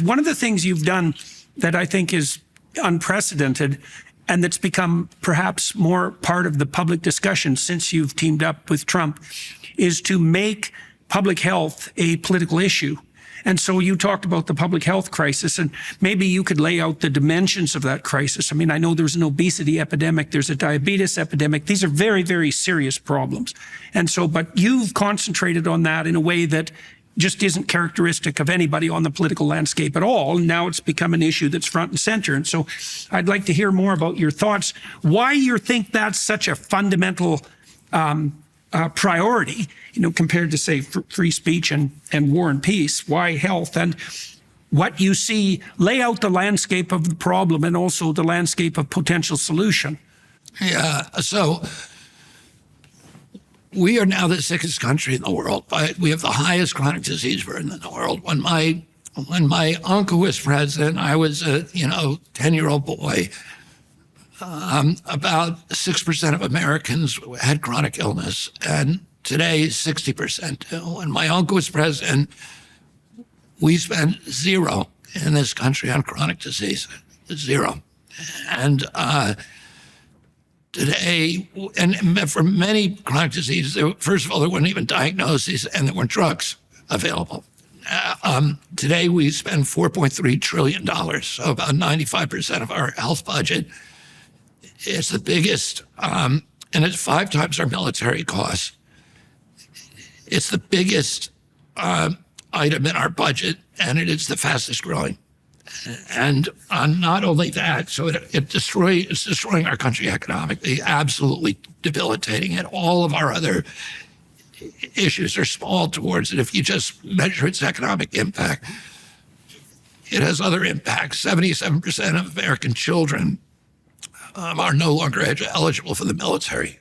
One of the things you've done that I think is unprecedented and that's become perhaps more part of the public discussion since you've teamed up with Trump is to make public health a political issue. And so you talked about the public health crisis, and maybe you could lay out the dimensions of that crisis. I mean, I know there's an obesity epidemic, there's a diabetes epidemic. These are very, very serious problems. And so, but you've concentrated on that in a way that just isn't characteristic of anybody on the political landscape at all. Now it's become an issue that's front and center. And so I'd like to hear more about your thoughts, why you think that's such a fundamental priority, compared to, say, free speech and war and peace. Why health? And what you see, lay out the landscape of the problem and also the landscape of potential solution. Yeah, so we are now the sickest country in the world. We have the highest chronic disease burden in the world. When my uncle was president, I was a 10-year-old boy. About 6% of Americans had chronic illness, and today 60%. When my uncle was president, we spent zero in this country on chronic disease, zero. And today, and for many chronic diseases, first of all, there weren't even diagnoses and there weren't drugs available. Today, we spend $4.3 trillion, so about 95% of our health budget. It's the biggest, and it's 5 times our military costs. It's the biggest item in our budget, and it is the fastest growing. And not only that, so it's destroying our country economically, absolutely debilitating it. All of our other issues are small towards it. If you just measure its economic impact, it has other impacts. 77% of American children are no longer eligible for the military.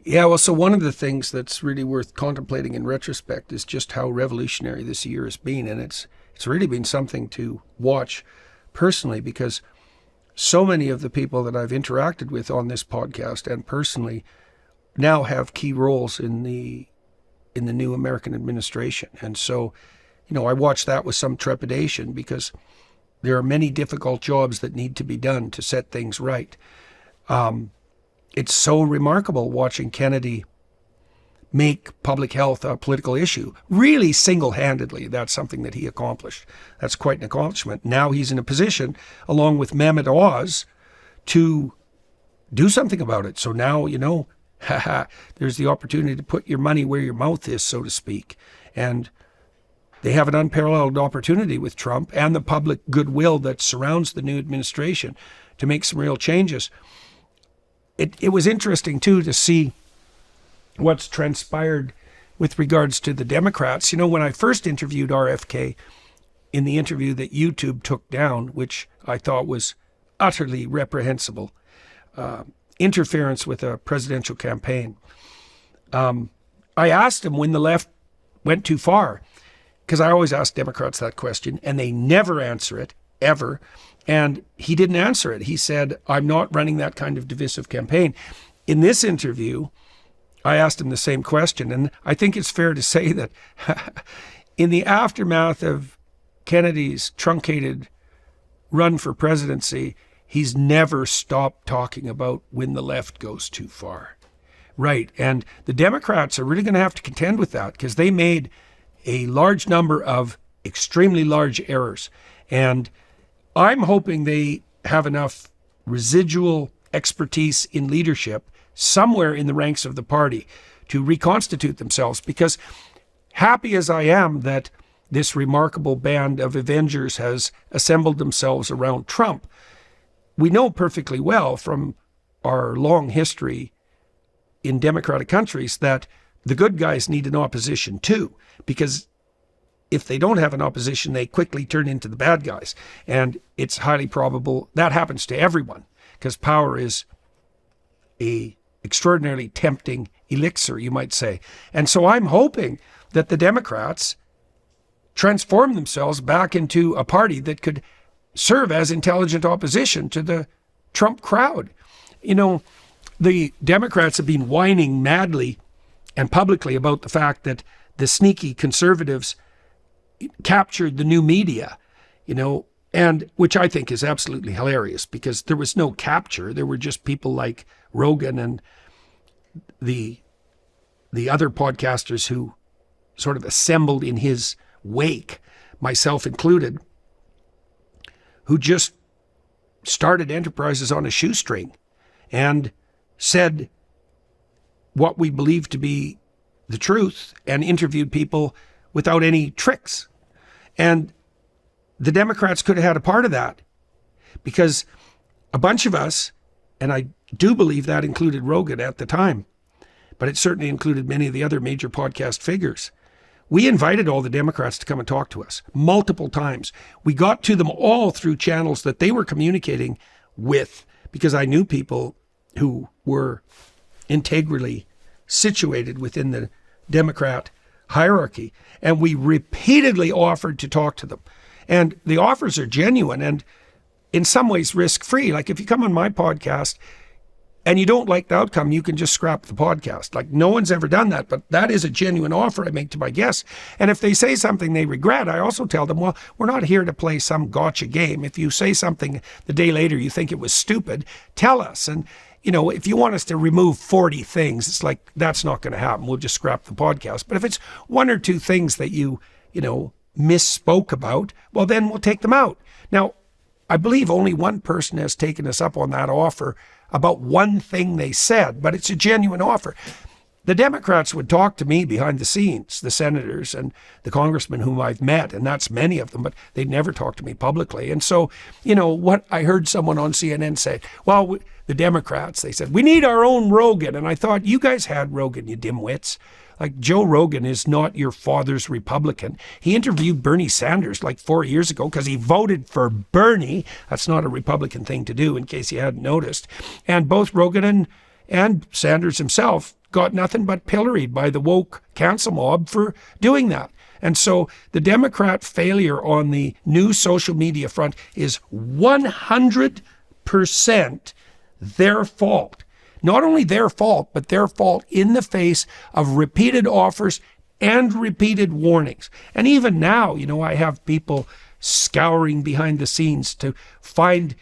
Yeah, well, so one of the things that's really worth contemplating in retrospect is just how revolutionary this year has been. And it's really been something to watch personally, because so many of the people that I've interacted with on this podcast and personally now have key roles in the new American administration. And so, I watch that with some trepidation, because there are many difficult jobs that need to be done to set things right. It's so remarkable watching Kennedy make public health a political issue, really single-handedly. That's something that he accomplished. That's quite an accomplishment. Now he's in a position, along with Mehmet Oz, to do something about it. So now, there's the opportunity to put your money where your mouth is, so to speak. And they have an unparalleled opportunity with Trump and the public goodwill that surrounds the new administration to make some real changes. It was interesting, too, to see what's transpired with regards to the Democrats. When I first interviewed RFK in the interview that YouTube took down, which I thought was utterly reprehensible, interference with a presidential campaign, I asked him when the left went too far, because I always ask Democrats that question, and they never answer it, ever. And he didn't answer it. He said, I'm not running that kind of divisive campaign. In this interview, I asked him the same question. And I think it's fair to say that in the aftermath of Kennedy's truncated run for presidency, he's never stopped talking about when the left goes too far. Right. And the Democrats are really going to have to contend with that, because they made a large number of extremely large errors. And I'm hoping they have enough residual expertise in leadership somewhere in the ranks of the party to reconstitute themselves, because happy as I am that this remarkable band of Avengers has assembled themselves around Trump, we know perfectly well from our long history in democratic countries that the good guys need an opposition too, because if they don't have an opposition, they quickly turn into the bad guys. And it's highly probable that happens to everyone, because power is a extraordinarily tempting elixir, you might say. And so I'm hoping that the Democrats transform themselves back into a party that could serve as intelligent opposition to the Trump crowd. The Democrats have been whining madly and publicly about the fact that the sneaky conservatives captured the new media and which I think is absolutely hilarious because there was no capture. There were just people like Rogan and the other podcasters who sort of assembled in his wake, myself included, who just started enterprises on a shoestring and said what we believed to be the truth and interviewed people without any tricks. And the Democrats could have had a part of that because a bunch of us, and I do believe that included Rogan at the time, but it certainly included many of the other major podcast figures. We invited all the Democrats to come and talk to us multiple times. We got to them all through channels that they were communicating with because I knew people who were integrally situated within the Democrat hierarchy. And we repeatedly offered to talk to them. And the offers are genuine and in some ways risk-free. Like if you come on my podcast and you don't like the outcome, you can just scrap the podcast. Like no one's ever done that, but that is a genuine offer I make to my guests. And if they say something they regret, I also tell them, well, we're not here to play some gotcha game. If you say something the day later you think it was stupid, tell us. And if you want us to remove 40 things, it's like, that's not going to happen. We'll just scrap the podcast. But if it's one or two things that you misspoke about, well, then we'll take them out. Now, I believe only one person has taken us up on that offer about one thing they said, but it's a genuine offer. The Democrats would talk to me behind the scenes, the senators and the congressmen whom I've met, and that's many of them, but they'd never talk to me publicly. And so, what I heard someone on CNN say, well, the Democrats, they said, we need our own Rogan. And I thought, you guys had Rogan, you dimwits. Like Joe Rogan is not your father's Republican. He interviewed Bernie Sanders like 4 years ago because he voted for Bernie. That's not a Republican thing to do, in case you hadn't noticed. And both Rogan and Sanders himself got nothing but pilloried by the woke cancel mob for doing that. And so the Democrat failure on the new social media front is 100% their fault. Not only their fault, but their fault in the face of repeated offers and repeated warnings. And even now, I have people scouring behind the scenes to find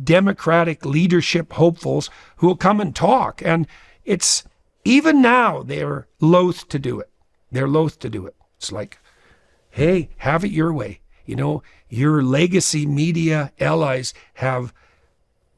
Democratic leadership hopefuls who will come and talk. And it's even now they're loath to do it. They're loath to do it. It's like, hey, have it your way. Your legacy media allies have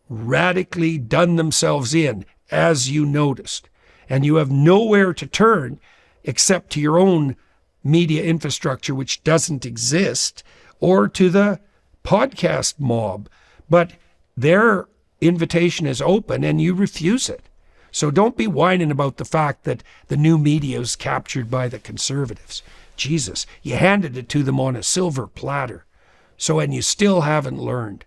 radically done themselves in, as you noticed, and you have nowhere to turn except to your own media infrastructure, which doesn't exist, or to the podcast mob. But their invitation is open and you refuse it. So don't be whining about the fact that the new media is captured by the conservatives. Jesus, you handed it to them on a silver platter. And you still haven't learned.